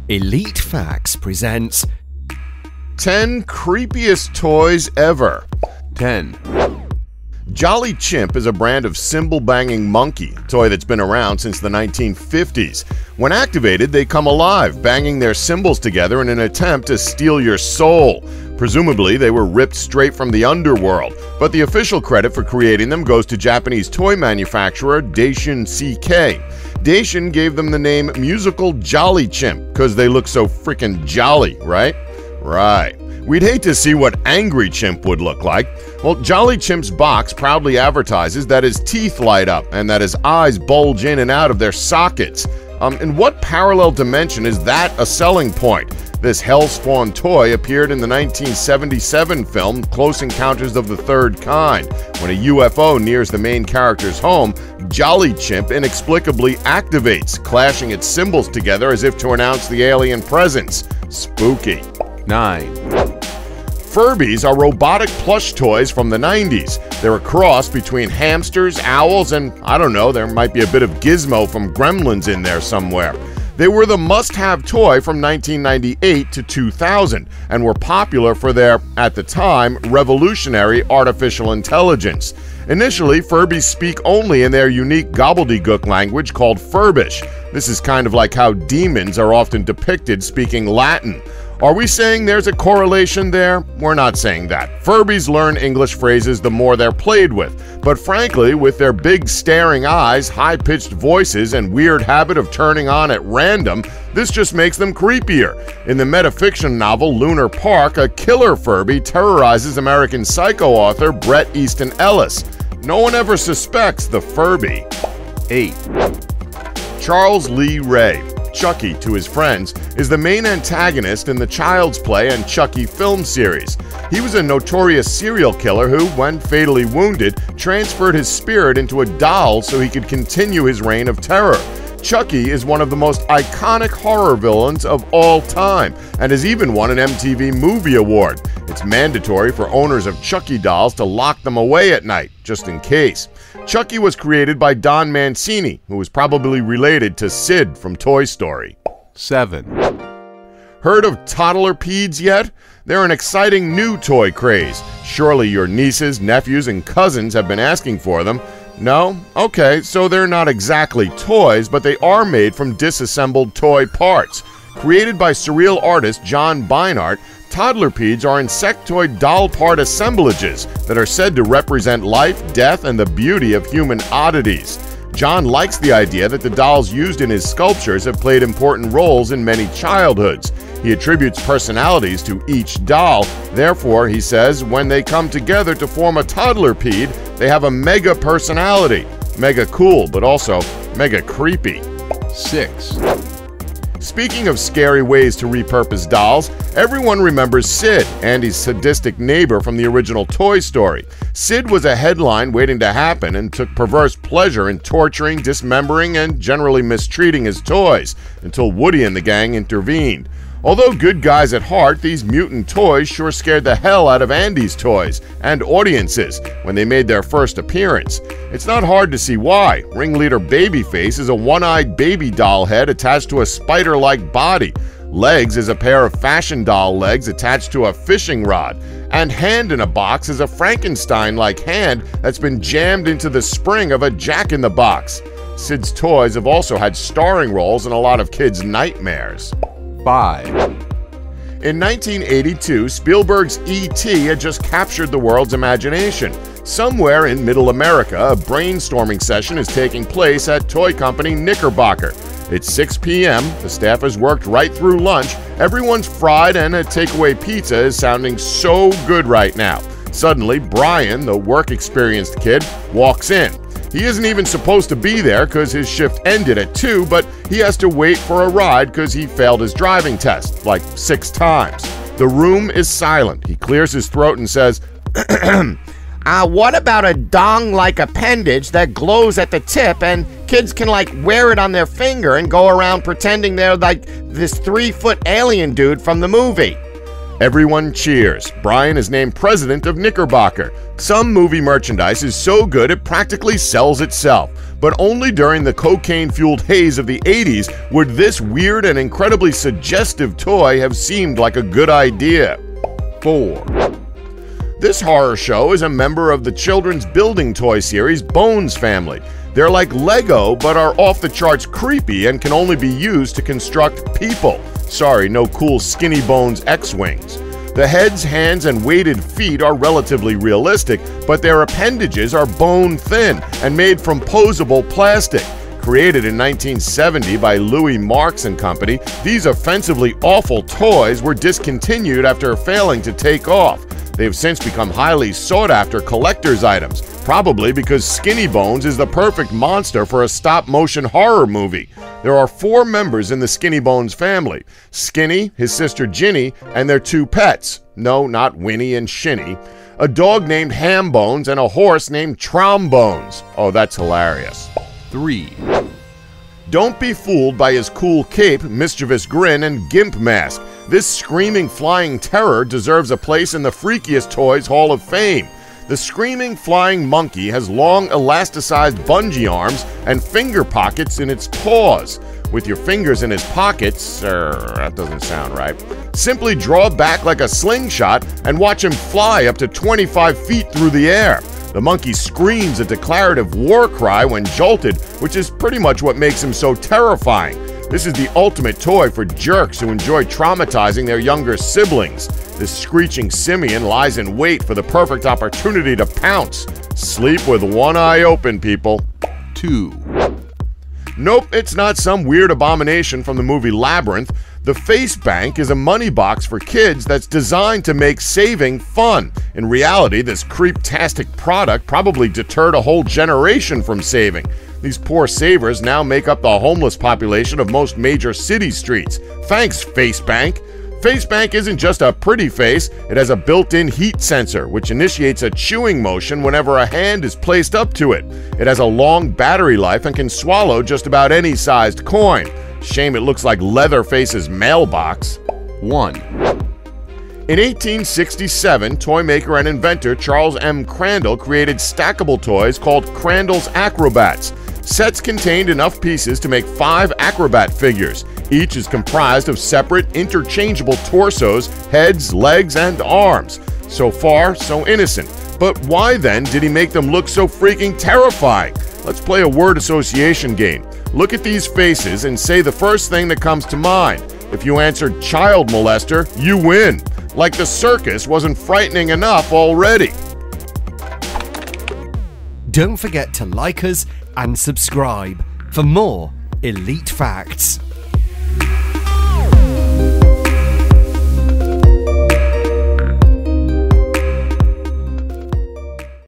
Elite Facts presents 10 creepiest toys ever. 10. Jolly Chimp is a brand of cymbal-banging monkey, toy that's been around since the 1950s. When activated, they come alive, banging their cymbals together in an attempt to steal your soul. Presumably, they were ripped straight from the underworld, but the official credit for creating them goes to Japanese toy manufacturer Daishin CK. Daishin gave them the name Musical Jolly Chimp because they look so frickin' jolly, right? Right. We'd hate to see what Angry Chimp would look like. Well, Jolly Chimp's box proudly advertises that his teeth light up and that his eyes bulge in and out of their sockets. In what parallel dimension is that a selling point? This hellspawn toy appeared in the 1977 film Close Encounters of the Third Kind. When a UFO nears the main character's home, Jolly Chimp inexplicably activates, clashing its cymbals together as if to announce the alien presence. Spooky. 9. Furbies are robotic plush toys from the 90s. They're a cross between hamsters, owls, and I don't know, there might be a bit of Gizmo from Gremlins in there somewhere. They were the must-have toy from 1998 to 2000 and were popular for their, at the time, revolutionary artificial intelligence. Initially, Furbies speak only in their unique gobbledygook language called Furbish. This is kind of like how demons are often depicted speaking Latin. Are we saying there's a correlation there? We're not saying that. Furbies learn English phrases the more they're played with, but frankly, with their big staring eyes, high-pitched voices, and weird habit of turning on at random, this just makes them creepier. In the metafiction novel Lunar Park, a killer Furby terrorizes American Psycho author Bret Easton Ellis. No one ever suspects the Furby. 8. Charles Lee Ray, Chucky to his friends, is the main antagonist in the Child's Play and Chucky film series. He was a notorious serial killer who, when fatally wounded, transferred his spirit into a doll so he could continue his reign of terror. Chucky is one of the most iconic horror villains of all time and has even won an MTV Movie Award. It's mandatory for owners of Chucky dolls to lock them away at night, just in case. Chucky was created by Don Mancini, who was probably related to Sid from Toy Story. 7. Heard of toddlerpeds yet? They're an exciting new toy craze. Surely your nieces, nephews, and cousins have been asking for them. No? Okay, so they're not exactly toys, but they are made from disassembled toy parts. Created by surreal artist John Beinart, toddlerpeds are insectoid doll part assemblages that are said to represent life, death, and the beauty of human oddities. John likes the idea that the dolls used in his sculptures have played important roles in many childhoods. He attributes personalities to each doll. Therefore, he says, when they come together to form a toddlerpede, they have a mega personality. Mega cool, but also mega creepy. 6. Speaking of scary ways to repurpose dolls, everyone remembers Sid, Andy's sadistic neighbor from the original Toy Story. Sid was a headline waiting to happen and took perverse pleasure in torturing, dismembering, and generally mistreating his toys, until Woody and the gang intervened. Although good guys at heart, these mutant toys sure scared the hell out of Andy's toys and audiences when they made their first appearance. It's not hard to see why. Ringleader Babyface is a one-eyed baby doll head attached to a spider-like body. Legs is a pair of fashion doll legs attached to a fishing rod. And Hand in a Box is a Frankenstein-like hand that's been jammed into the spring of a Jack-in-the-Box. Sid's toys have also had starring roles in a lot of kids' nightmares. 5. In 1982, Spielberg's E.T. had just captured the world's imagination. Somewhere in Middle America, a brainstorming session is taking place at toy company Knickerbocker. It's 6 p.m., the staff has worked right through lunch, everyone's fried, and a takeaway pizza is sounding so good right now. Suddenly, Brian, the work-experienced kid, walks in. He isn't even supposed to be there because his shift ended at 2, but he has to wait for a ride because he failed his driving test, like 6 times. The room is silent. He clears his throat and says, what about a dong-like appendage that glows at the tip and kids can wear it on their finger and go around pretending they're like this 3-foot alien dude from the movie? Everyone cheers. Brian is named president of Knickerbocker. Some movie merchandise is so good it practically sells itself. but only during the cocaine-fueled haze of the 80s would this weird and incredibly suggestive toy have seemed like a good idea. 4, This horror show is a member of the children's building toy series Bones family. They're like Lego, but are off the charts creepy and can only be used to construct people. Sorry, no cool Skinny Bones X-Wings. The heads, hands, and weighted feet are relatively realistic, but their appendages are bone-thin and made from posable plastic. Created in 1970 by Louis Marks and Company, these offensively awful toys were discontinued after failing to take off. They have since become highly sought-after collector's items, probably because Skinny Bones is the perfect monster for a stop-motion horror movie. There are 4 members in the Skinny Bones family: Skinny, his sister Ginny, and their 2 pets. No, not Winnie and Shinny. A dog named Ham Bones and a horse named Trombones. Oh, that's hilarious. 3, Don't be fooled by his cool cape, mischievous grin, and gimp mask. This screaming flying terror deserves a place in the Freakiest Toys Hall of Fame. The screaming flying monkey has long elasticized bungee arms and finger pockets in its paws. With your fingers in his pockets, that doesn't sound right. Simply draw back like a slingshot and watch him fly up to 25 feet through the air. The monkey screams a declarative war cry when jolted, which is pretty much what makes him so terrifying. This is the ultimate toy for jerks who enjoy traumatizing their younger siblings. This screeching simian lies in wait for the perfect opportunity to pounce. Sleep with one eye open, people. 2, Nope, it's not some weird abomination from the movie Labyrinth. The Face Bank is a money box for kids that's designed to make saving fun. In reality, this creep-tastic product probably deterred a whole generation from saving. These poor savers now make up the homeless population of most major city streets. Thanks, Face Bank. Face Bank isn't just a pretty face, it has a built-in heat sensor, which initiates a chewing motion whenever a hand is placed up to it. It has a long battery life and can swallow just about any sized coin. Shame it looks like Leatherface's mailbox. 1, In 1867, toy maker and inventor Charles M. Crandall created stackable toys called Crandall's Acrobats. Sets contained enough pieces to make 5 Acrobat figures. Each is comprised of separate, interchangeable torsos, heads, legs, and arms. So far, so innocent. But why then did he make them look so freaking terrifying? Let's play a word association game. Look at these faces and say the first thing that comes to mind. If you answered child molester, you win. Like the circus wasn't frightening enough already. Don't forget to like us and subscribe for more Elite Facts.